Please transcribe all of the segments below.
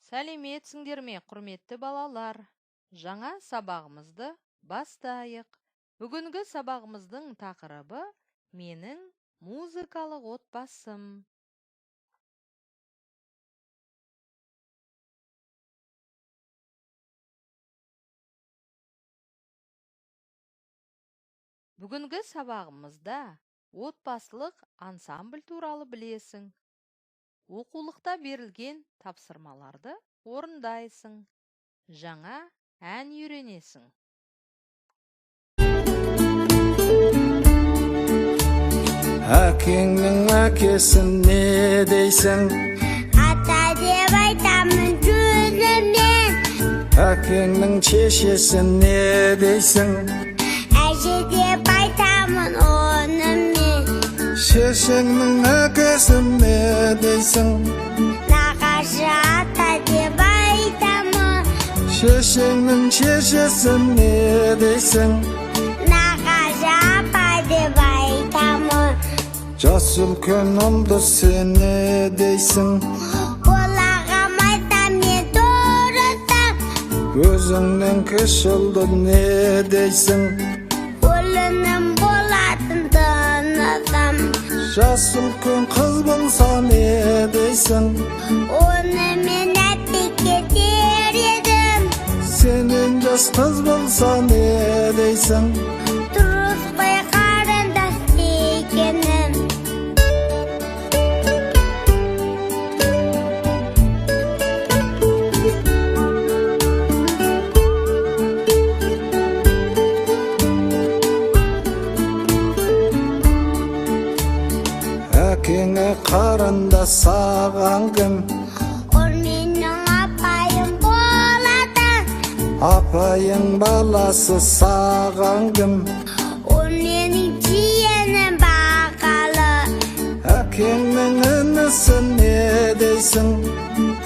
Сәлеметсіңдер ме, құрметті балалар? Жаңа сабағымызды бастайық. Бүгінгі сабағымыздың тақырыбы менің музыкалық отбасым. Бүгінгі сабағымызда отбасылық ансамбль туралы білесің. Оқулықта берілген тапсырмаларды орындайсың. Жаңа ән үйренесің. Әкеңнің әкесін не дейсің? Ата деп айтамын жүзімен. Әкеңнің шешесін не дейсің? Әже деп айтамын онымен. Шешеңнің әкесін не дейсің? Нағашы ата деп айтамын. Шешеңнің шешесін не дейсің? Нағашы апа деп айтамын. Жас үлкен ұлды сен не дейсің? Ол ағам айтам мен торытам. Өзіңнен кіші ұлды не дейсің? Өлінің болатын танысам. Жас үлкен қыз болса не дейсің? Оны мен әпеке дер едім. Сенен жас қыз болса не дейсің? Дұрыс қой қарындас дегенім. Әкеңе қарындас саған кім? Ол менің апайым болады. Апайың баласы саған кім? Ол менің жиенім бағалы. Әкеңнің інісі не дейсің?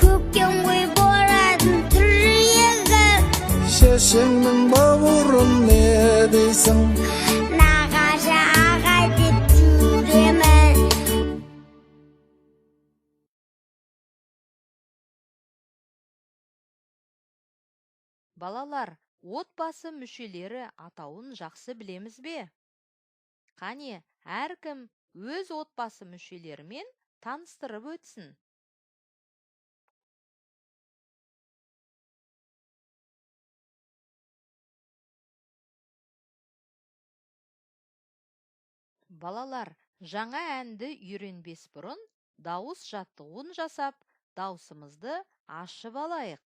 Көкем ғой боратын түрегі. Шешеңнің бауырын не дейсің? Нағашы аға деп жүремін. Балалар, отбасы мүшелері атауын жақсы білеміз бе? Қане, әркім өз отбасы мүшелерімен таныстырып өтсін. Балалар, жаңа әнді үйренбес бұрын дауыс жаттығуын жасап, даусымызды ашып алайық.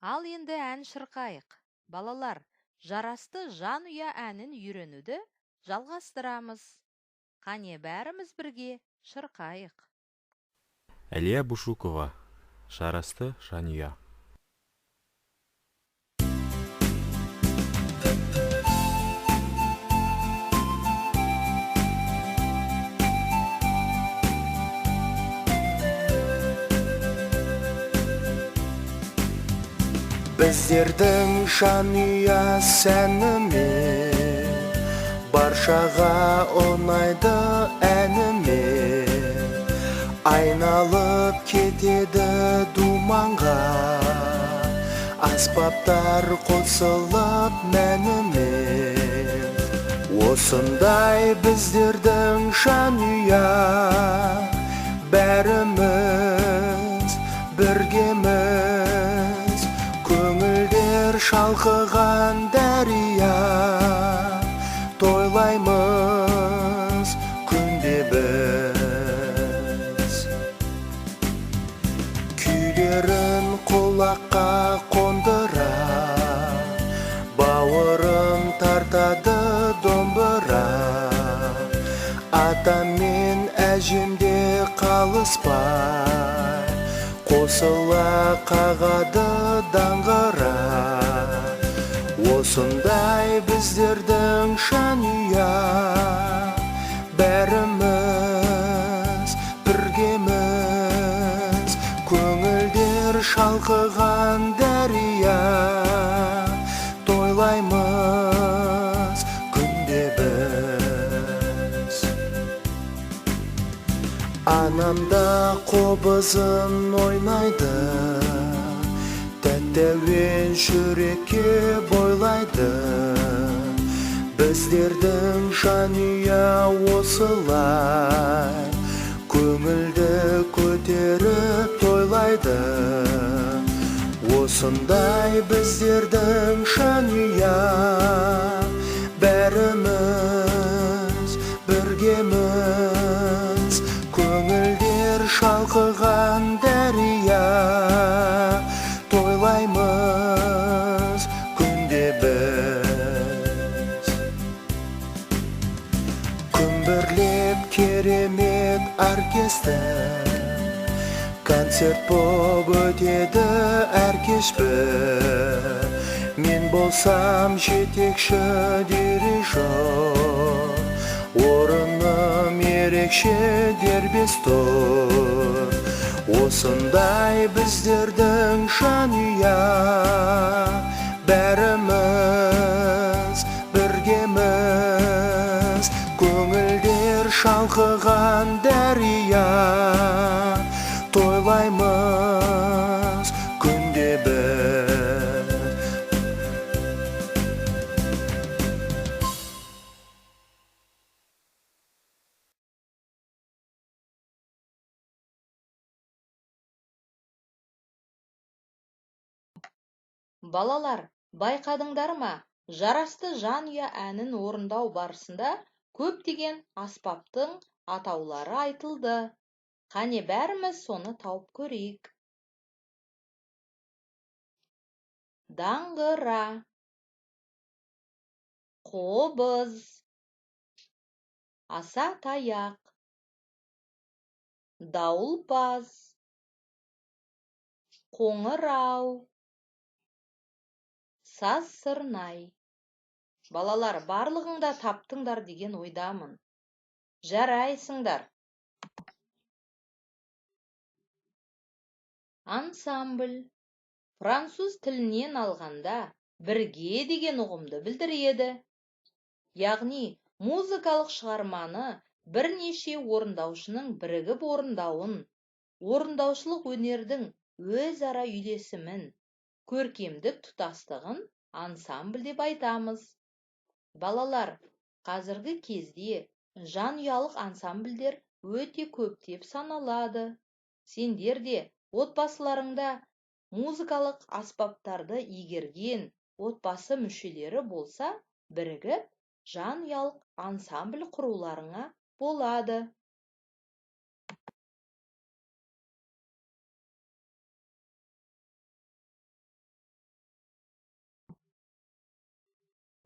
Ал енді ән шырқайық. Балалар, жарасты жанұя әнін үйренуді жалғастырамыз. Қане бәріміз бірге шырқайық. Әлия Бушукова, жарасты жанұя. Біздердің жанұя сәніме, баршаға ұнайды әніме. Айналып кетеді думанға, аспаптар қосылып мәніме. Осындай біздердің жанұя, бәріміз біргеміз. шалқыған дәрия, тойлаймыз күнде біз. Күйлерін құлаққа қондыра, бауырым тартады домбыра. Атам мен әжемде қалыспай, қосыла қағады даңғыра. Осындай біздердің жанұя, бәріміз біргеміз, көңілдер шалқыған дәрия, тойлаймыз күнде біз. Анам да қобызын ойнайды, тәттәуен жүрекке бойлайды. Біздердің жанұя осылай, көңілді көтеріп тойлайды. Осындай біздердің жанұя, бәріміз біргеміз, көңілдер шалқыған дәрия, тойлаймыз күнде біз. Күмбірлеп керемет оркестр, концерт боп өтеді әр кешбір. Мен болсам жетекші дирижер, орыным ерекше дербес тұр. Осындай біздердің жанұя, бәріміз біргеміз, көңілдер шалқыған дәрия, тойлаймыз күнде біз. Балалар, байқадыңдар ма? Жарасты жанұя әнін орындау барысында көптеген аспаптың атаулары айтылды. Қане бәріміз соны тауып көрейік. Даңғыра, қобыз, аса таяқ, дауылпаз, қоңырау, саз сырнай. Балалар, барлығыңда таптыңдар деген ойдамын. Жарайсыңдар. Ансамбль француз тілінен алғанда бірге деген ұғымды білдіреді. Яғни музыкалық шығарманы бірнеше орындаушының бірігіп орындауын, орындаушылық өнердің өзара үйлесімін, көркемдік тұтастығын ансамбль деп айтамыз. Балалар, қазіргі кезде жанұялық ансамбльдер өте көптеп саналады. Сендер де отбасыларыңда музыкалық аспаптарды игерген отбасы мүшелері болса, бірігіп жанұялық ансамбль құруларыңа болады.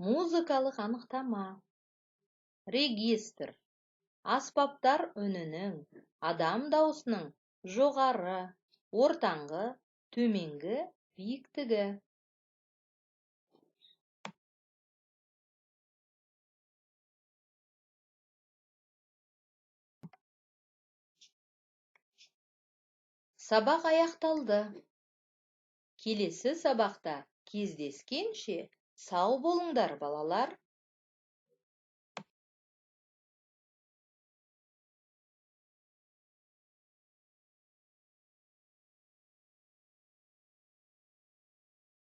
Музыкалық анықтама. Регистр. Аспаптар үнінің, адам даусының жоғары, ортаңғы, төменгі биіктігі. Сабақ аяқталды. Келесі сабақта кездескенше сау болыңдар, балалар.